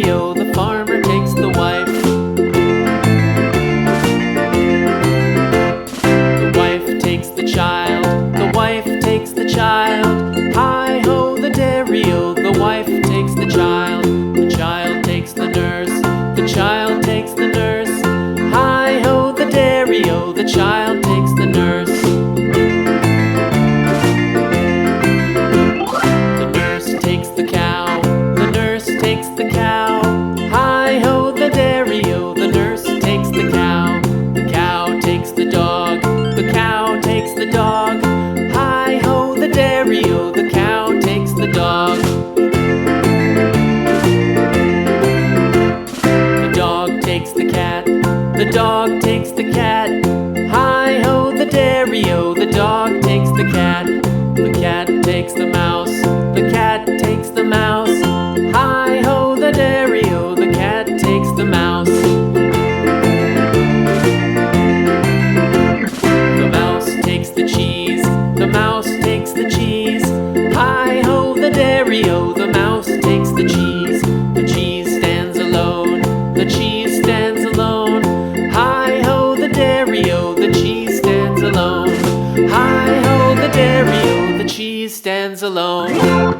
dairy-o, the farmer takes the wife. The wife takes the child, the wife takes the child. Hi-ho, the dairy-o, the wife takes the child. The child takes the nurse, the child takes the nurse. Hi-ho, the dairy-o, the child takes the nurse. The nurse takes the cow, the nurse takes the cow. Hi-ho, the dairy-o, the nurse takes the cow. The cow takes the dog, the cow takes the dog. Hi-ho, the dairy-o, the cow takes the dog. The dog takes the cat, the dog takes the cat. Hi-ho, the dairy-o, the dog takes the cat. The cat takes the mouse, the cat takes the mouse. Hi-ho, the dairy-o, the cat takes the mouse. The mouse takes the cheese, the mouse takes the cheese. Hi-ho, the dairy-o, the mouse takes the cheese. The cheese stands alone, the cheese stands alone. Hi-ho, the dairy-o, the cheese stands alone. Hi-ho, the dairy-o, the cheese stands alone.